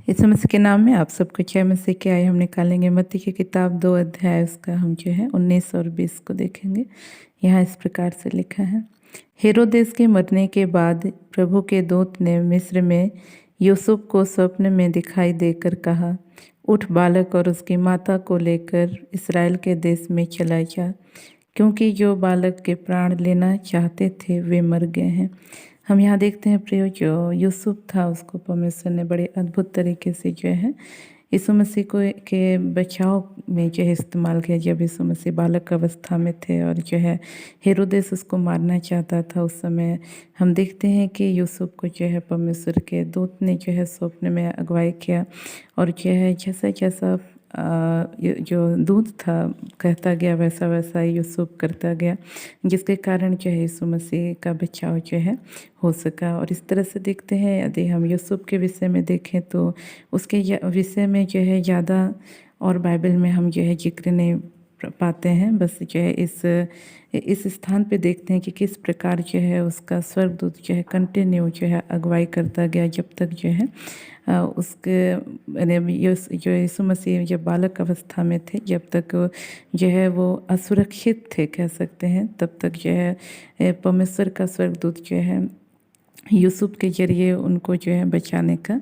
यीशु मसीह के नाम में आप सबको जय मसीह की। आइए हम निकालेंगे मत्ती की किताब 2 अध्याय, उसका हम जो है 19 और 20 को देखेंगे। यहाँ इस प्रकार से लिखा है। हेरोदेस के मरने के बाद प्रभु के दूत ने मिस्र में यूसुफ को स्वप्न में दिखाई देकर कहा, उठ बालक और उसकी माता को लेकर इसराइल के देश में चला जा, क्योंकि जो बालक के प्राण लेना चाहते थे वे मर गए हैं। हम यहाँ देखते हैं प्रियो, जो यूसुफ था उसको परमेश्वर ने बड़े अद्भुत तरीके से जो है यीशु मसीह को के बचाव में जो है इस्तेमाल किया। जब यीशु मसीह बालक अवस्था में थे और जो है हेरोदेस उसको मारना चाहता था, उस समय हम देखते हैं कि यूसुफ को जो है परमेश्वर के दूत ने जो है स्वप्न में अगुवाई किया, और जो है जैसा जैसा जो दूत था कहता गया वैसा वैसा यूसुफ करता गया, जिसके कारण जो है यीशु मसीह का बचाव जो है हो सका। और इस तरह से देखते हैं, यदि हम यूसुफ के विषय में देखें तो उसके विषय में जो है ज़्यादा और बाइबल में हम जो है जिक्र नहीं पाते हैं। बस जो है इस स्थान पे देखते हैं कि किस प्रकार जो है उसका स्वर्गदूत जो है कंटिन्यू जो है अगुवाई करता गया, जब तक जो है उसके जो यीशु मसीह जब बालक अवस्था में थे, जब तक जो है वो असुरक्षित थे कह सकते हैं, तब तक जो है परमेश्वर का स्वर्गदूत जो है यूसुफ के जरिए उनको जो है बचाने का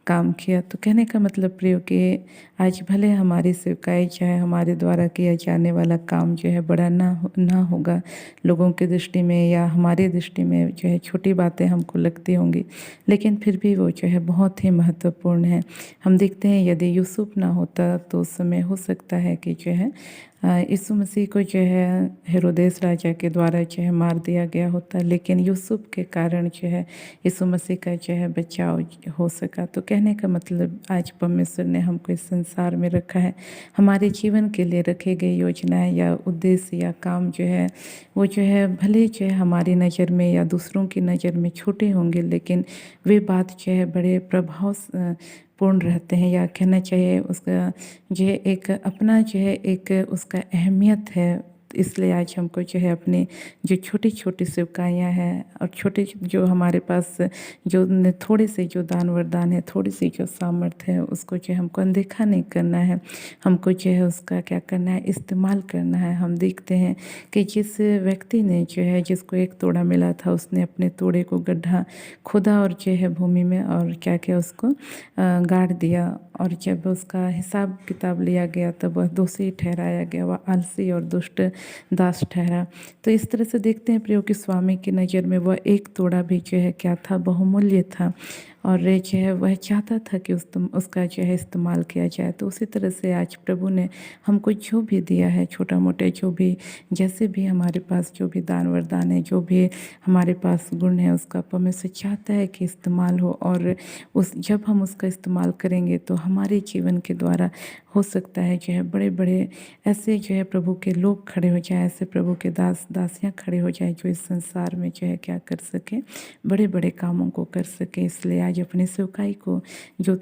काम किया। तो कहने का मतलब प्रियो कि आज भले हमारी सेवकाई चाहे हमारे द्वारा किया जाने वाला काम जो है बड़ा ना होगा लोगों की दृष्टि में, या हमारी दृष्टि में जो है छोटी बातें हमको लगती होंगी, लेकिन फिर भी वो जो है बहुत ही महत्वपूर्ण है। हम देखते हैं यदि यूसुफ ना होता तो उस समय हो सकता है कि जो है यीशु मसीह को जो है हेरोदेस राजा के द्वारा जो है मार दिया गया होता, लेकिन यूसुफ के कारण जो है यीशु मसीह का जो है बचाव हो सका। तो कहने का मतलब आज परमेश्वर ने हमको इस संसार में रखा है, हमारे जीवन के लिए रखे गए योजनाएं या उद्देश्य या काम जो है वो जो है भले जो है हमारी नज़र में या दूसरों की नज़र में छोटे होंगे, लेकिन वे बात जो है बड़े प्रभाव पूर्ण रहते हैं, या कहना चाहिए उसका जो है एक अपना जो है एक उसका अहमियत है। इसलिए आज हमको जो है अपने जो छोटी छोटी सेवकाइयाँ हैं और छोटे जो हमारे पास जो थोड़े से जो दान वरदान है, थोड़ी सी जो सामर्थ्य है, उसको जो है हमको अनदेखा नहीं करना है, हमको जो है उसका क्या करना है, इस्तेमाल करना है। हम देखते हैं कि जिस व्यक्ति ने जो है जिसको एक तोड़ा मिला था, उसने अपने तोड़े को गड्ढा खोदा और जो है भूमि में और क्या क्या उसको गाड़ दिया, और जब उसका हिसाब किताब लिया गया तब वह दोषी ठहराया गया, वह आलसी और दुष्ट दास ठहरा। तो इस तरह से देखते हैं प्रियो कि स्वामी की नज़र में वह एक तोड़ा भी जो है क्या था, बहुमूल्य था, और जो है वह चाहता था कि उसका जो है इस्तेमाल किया जाए। तो उसी तरह से आज प्रभु ने हमको जो भी दिया है, छोटा मोटे जो भी जैसे भी हमारे पास जो भी दान वरदान है, जो भी हमारे पास गुण है, उसका परमेश्वर चाहता है कि इस्तेमाल हो, और जब हम उसका इस्तेमाल करेंगे तो हमारे जीवन के द्वारा हो सकता है जो है बड़े बड़े ऐसे जो है प्रभु के लोग खड़े हो जाए, ऐसे प्रभु के दास दासियाँ खड़े हो जाए जो इस संसार में जो है क्या कर सके, बड़े बड़े कामों को कर सके। इसलिए आज अपनी सेवकाई को जो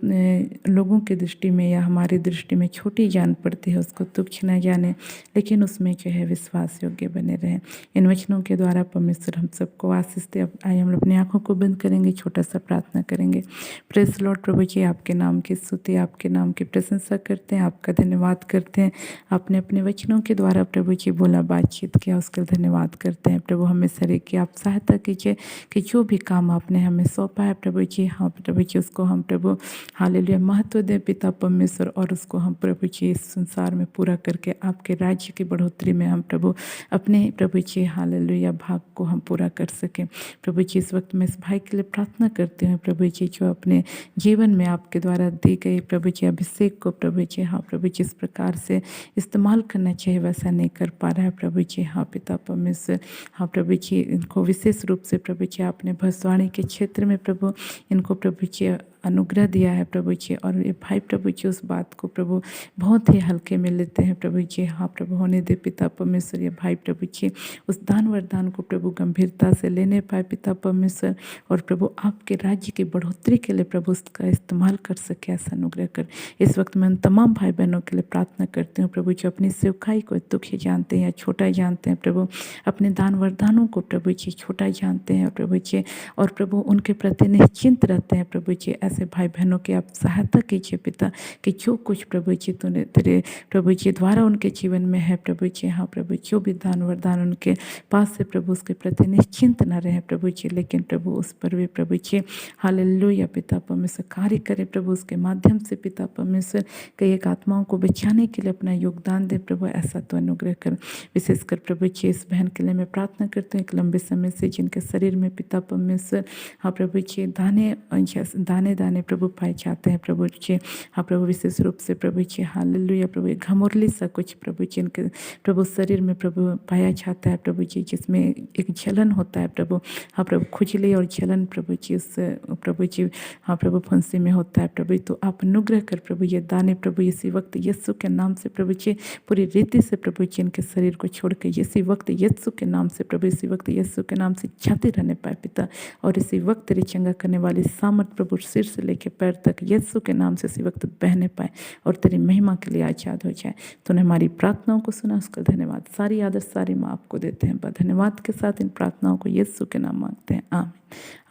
लोगों की दृष्टि में या हमारी दृष्टि में छोटी जान पड़ती है, उसको तुच्छ न जाने, लेकिन उसमें जो है विश्वास योग्य बने रहें। इन वचनों के द्वारा परमेश्वर हम सबको आशीष दे। आइए हम अपनी आँखों को बंद करेंगे, छोटा सा प्रार्थना करेंगे। Praise Lord. प्रभु जी, आपके नाम की स्तुति, आपके नाम की प्रशंसा करते हैं, आपका धन्यवाद करते हैं। आपने अपने वचनों के द्वारा प्रभु जी बोला, बातचीत किया, उसका धन्यवाद करते हैं। प्रभु हमें सरे की आप सहायता कीजिए कि जो भी काम आपने हमें सौंपा है प्रभु जी, हाँ प्रभु जी, उसको हम प्रभु हालेलुया महत्व दें पिता परमेश्वर, और उसको हम प्रभु जी इस संसार में पूरा करके आपके राज्य की बढ़ोतरी में हम प्रभु अपने प्रभु जी हालेलुया भाग को हम पूरा कर सकें। प्रभु जी, इस वक्त मैं इस भाई के लिए प्रार्थना करती हूँ प्रभु जी, जो अपने जीवन में आपके द्वारा दी गई प्रभु जी अभिषेक को प्रभु जी, हाँ प्रभु जी, इस प्रकार से इस्तेमाल करना चाहिए वैसा नहीं कर पा रहा है प्रभु जी, हाँ पिता परमेश्वर, हाँ प्रभु जी, इनको विशेष रूप से प्रभु जी आपने भविष्यवाणी के क्षेत्र में प्रभु इनको प्रभु जी अनुग्रह दिया है प्रभु जी, और ये भाई प्रभु जी उस बात को प्रभु बहुत ही हल्के में लेते हैं प्रभु जी, हाँ प्रभु होने दे पिता परमेश्वर। ये भाई प्रभु जी उस दान वरदान को प्रभु गंभीरता से लेने पाए पिता परमेश्वर, और प्रभु आपके राज्य की बढ़ोतरी के लिए प्रभु उसका इस्तेमाल कर सके, ऐसा अनुग्रह कर। इस वक्त मैं उन तमाम भाई बहनों के लिए प्रार्थना करती हूँ प्रभु जी, अपनी सेवकाई को दुखी जानते हैं या छोटा जानते हैं प्रभु, अपने दान वरदानों को प्रभु जी छोटा जानते हैं प्रभु जी, और प्रभु उनके प्रति निश्चिंत रहते हैं प्रभु जी। ऐसे भाई बहनों की आप सहायता कीजिए पिता, कि जो कुछ प्रभु जी तूने तेरे प्रभु जी द्वारा उनके जीवन में है प्रभु जी, हाँ प्रभु, जो भी दान वरदान उनके पास से प्रभु उसके प्रति निश्चिंत न रहे प्रभु जी, लेकिन प्रभु उस पर भी प्रभु जी हालेलुया पिता परमेश्वर कार्य करे प्रभु, उसके माध्यम से पिता परमेश्वर कई एक आत्माओं को बचाने के लिए अपना योगदान दे प्रभु, ऐसा तो अनुग्रह कर। विशेषकर प्रभु जी इस बहन के लिए मैं प्रार्थना करती हूँ, एक लंबे समय से जिनके शरीर में पिता परमेश्वर हाँ प्रभु जी दाने दाने प्रभु पाए जाते हैं प्रभु जी, हाँ प्रभु विशेष रूप से प्रभु जी हालेलुया प्रभु, घमोरली सा कुछ प्रभु जी इनके प्रभु शरीर में प्रभु पाया जाता है प्रभु जी, जिसमें एक जलन होता है प्रभु, हाँ प्रभु खुजली और जलन प्रभु जी उस प्रभु जी हाँ प्रभु फंसी में होता है प्रभु, तो आप अनुग्रह कर प्रभु ये दाने प्रभु इसी वक्त यीशु के नाम से प्रभु जी पूरी रीति से प्रभु जी इनके शरीर को छोड़ के इसी वक्त यीशु के नाम से प्रभु, इसी वक्त यीशु के नाम से जाते रहने पाए पिता, और इसी वक्त तेरी चंगा करने वाली सामर्थ प्रभु सिर से लेकर पैर तक यीशु के नाम से इसी वक्त बहने पाए और तेरी महिमा के लिए आज़ाद हो जाए। तूने हमारी प्रार्थनाओं को सुना, उसका धन्यवाद, सारी आदर सारी माँ आपको देते हैं। धन्यवाद के साथ इन प्रार्थनाओं को यीशु के नाम मांगते हैं, आमीन।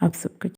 आप सबको